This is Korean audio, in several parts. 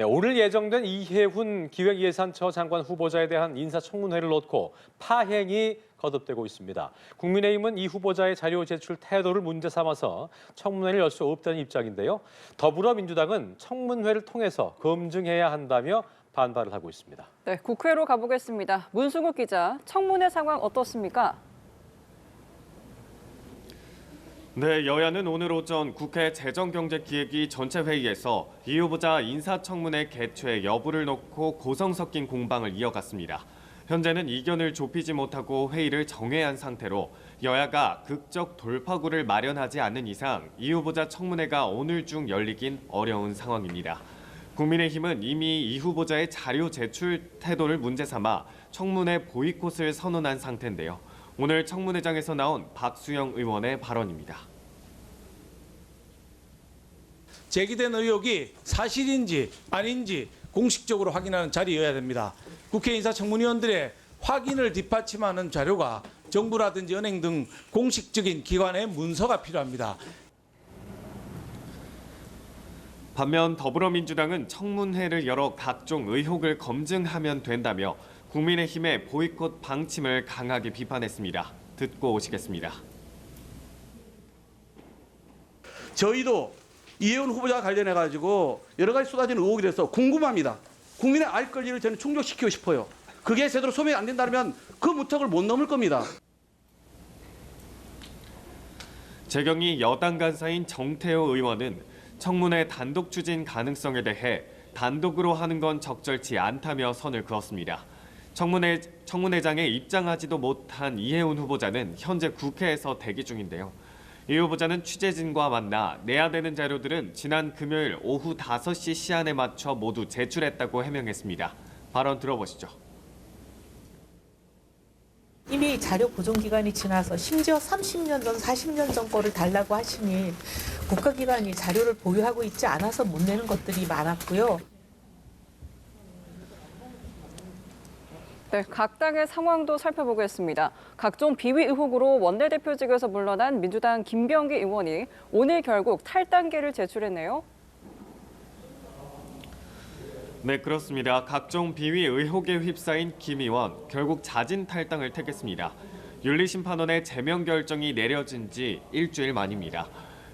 네, 오늘 예정된 이해훈 기획예산처 장관 후보자에 대한 인사청문회를 놓고 파행이 거듭되고 있습니다. 국민의힘은 이 후보자의 자료 제출 태도를 문제 삼아서 청문회를 열 수 없다는 입장인데요. 더불어민주당은 청문회를 통해서 검증해야 한다며 반발을 하고 있습니다. 네, 국회로 가보겠습니다. 문승욱 기자, 청문회 상황 어떻습니까? 네, 여야는 오늘 오전 국회 재정경제기획위 전체 회의에서 이 후보자 인사청문회 개최 여부를 놓고 고성 섞인 공방을 이어갔습니다. 현재는 이견을 좁히지 못하고 회의를 정회한 상태로 여야가 극적 돌파구를 마련하지 않는 이상 이 후보자 청문회가 오늘 중 열리긴 어려운 상황입니다. 국민의힘은 이미 이 후보자의 자료 제출 태도를 문제 삼아 청문회 보이콧을 선언한 상태인데요. 오늘 청문회장에서 나온 박수영 의원의 발언입니다. 제기된 의혹이 사실인지 아닌지 공식적으로 확인하는 자리여야 됩니다. 국회 인사청문위원들의 확인을 뒷받침하는 자료가 정부라든지 은행 등 공식적인 기관의 문서가 필요합니다. 반면 더불어민주당은 청문회를 열어 각종 의혹을 검증하면 된다며 국민의힘의 보이콧 방침을 강하게 비판했습니다. 듣고 오시겠습니다. 저희도 이해훈 후보자와 관련해가지고 여러 가지 쏟아지는 의혹이라서 궁금합니다. 국민의 알 권리를 저는 충족시키고 싶어요. 그게 제대로 소명이 안 된다면 그 문턱을 못 넘을 겁니다. 재경이 여당 간사인 정태호 의원은 청문회 단독 추진 가능성에 대해 단독으로 하는 건 적절치 않다며 선을 그었습니다. 청문회장에 입장하지도 못한 이해훈 후보자는 현재 국회에서 대기 중인데요. 이 후보자는 취재진과 만나 내야 되는 자료들은 지난 금요일 오후 5시 시한에 맞춰 모두 제출했다고 해명했습니다. 발언 들어보시죠. 이미 자료 보존 기간이 지나서 심지어 30년 전, 40년 전 거를 달라고 하시니 국가기관이 자료를 보유하고 있지 않아서 못 내는 것들이 많았고요. 네, 각 당의 상황도 살펴보겠습니다. 각종 비위 의혹으로 원내대표직에서 물러난 민주당 김병기 의원이 오늘 결국 탈당계를 제출했네요. 네, 그렇습니다. 각종 비위 의혹에 휩싸인 김 의원, 결국 자진 탈당을 택했습니다. 윤리심판원의 제명 결정이 내려진 지 일주일 만입니다.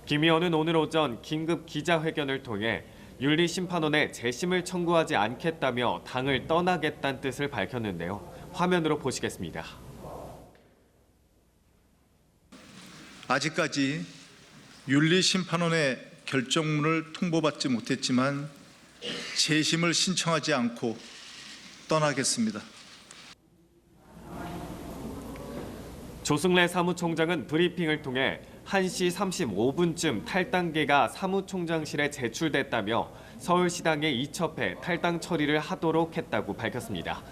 김 의원은 오늘 오전 긴급 기자회견을 통해 윤리심판원에 재심을 청구하지 않겠다며 당을 떠나겠다는 뜻을 밝혔는데요. 화면으로 보시겠습니다. 아직까지 윤리심판원의 결정문을 통보받지 못했지만 재심을 신청하지 않고 떠나겠습니다. 조승래 사무총장은 브리핑을 통해 1시 35분쯤 탈당계가 사무총장실에 제출됐다며 서울시당에 이첩해 탈당 처리를 하도록 했다고 밝혔습니다.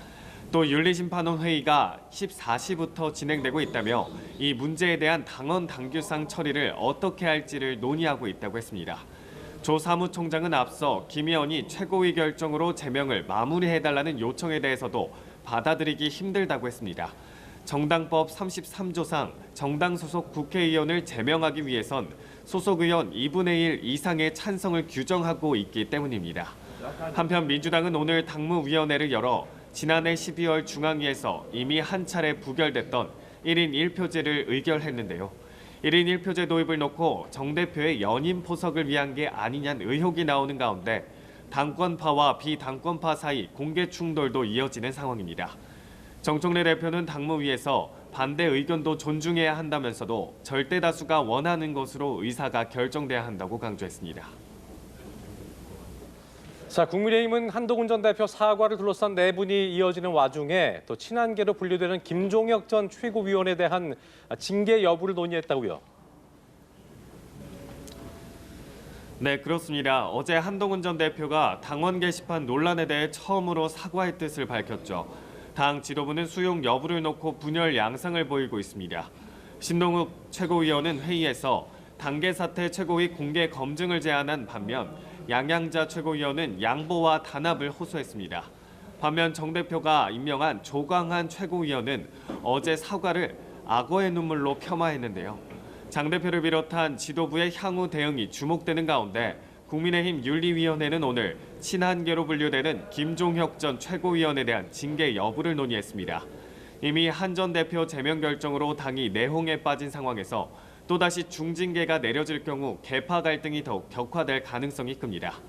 또 윤리심판원 회의가 14시부터 진행되고 있다며 이 문제에 대한 당원 당규상 처리를 어떻게 할지를 논의하고 있다고 했습니다. 조 사무총장은 앞서 김 의원이 최고위 결정으로 제명을 마무리해달라는 요청에 대해서도 받아들이기 힘들다고 했습니다. 정당법 33조상 정당 소속 국회의원을 제명하기 위해선 소속 의원 2분의 1 이상의 찬성을 규정하고 있기 때문입니다. 한편 민주당은 오늘 당무위원회를 열어 지난해 12월 중앙위에서 이미 한 차례 부결됐던 1인 1표제를 의결했는데요. 1인 1표제 도입을 놓고 정 대표의 연임 포석을 위한 게 아니냐는 의혹이 나오는 가운데 당권파와 비당권파 사이 공개 충돌도 이어지는 상황입니다. 정청래 대표는 당무위에서 반대 의견도 존중해야 한다면서도 절대 다수가 원하는 것으로 의사가 결정돼야 한다고 강조했습니다. 자, 국민의힘은 한동훈 전 대표 사과를 둘러싼 내분이 이어지는 와중에 또 친한계로 분류되는 김종혁 전 최고위원에 대한 징계 여부를 논의했다고요. 네, 그렇습니다. 어제 한동훈 전 대표가 당원 게시판 논란에 대해 처음으로 사과의 뜻을 밝혔죠. 당 지도부는 수용 여부를 놓고 분열 양상을 보이고 있습니다. 신동욱 최고위원은 회의에서 당계 사퇴 최고위 공개 검증을 제안한 반면 양양자 최고위원은 양보와 단합을 호소했습니다. 반면 정 대표가 임명한 조광한 최고위원은 어제 사과를 악어의 눈물로 폄하했는데요. 장 대표를 비롯한 지도부의 향후 대응이 주목되는 가운데 국민의힘 윤리위원회는 오늘 친한계로 분류되는 김종혁 전 최고위원에 대한 징계 여부를 논의했습니다. 이미 한 전 대표 제명 결정으로 당이 내홍에 빠진 상황에서 또다시 중징계가 내려질 경우 계파 갈등이 더욱 격화될 가능성이 큽니다.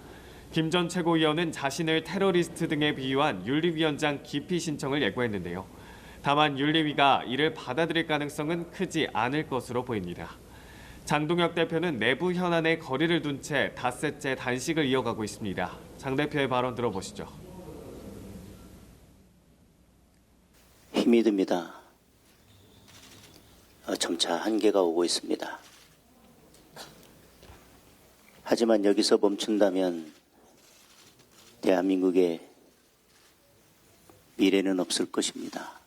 김 전 최고위원은 자신을 테러리스트 등에 비유한 윤리위원장 기피 신청을 예고했는데요. 다만 윤리위가 이를 받아들일 가능성은 크지 않을 것으로 보입니다. 장동혁 대표는 내부 현안에 거리를 둔 채 닷새째 단식을 이어가고 있습니다. 장 대표의 발언 들어보시죠. 힘이 듭니다. 점차 한계가 오고 있습니다. 하지만 여기서 멈춘다면 대한민국의 미래는 없을 것입니다.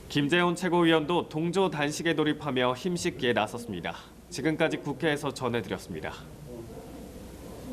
김재원 최고위원도 동조 단식에 돌입하며 힘씻기에 나섰습니다. 지금까지 국회에서 전해드렸습니다.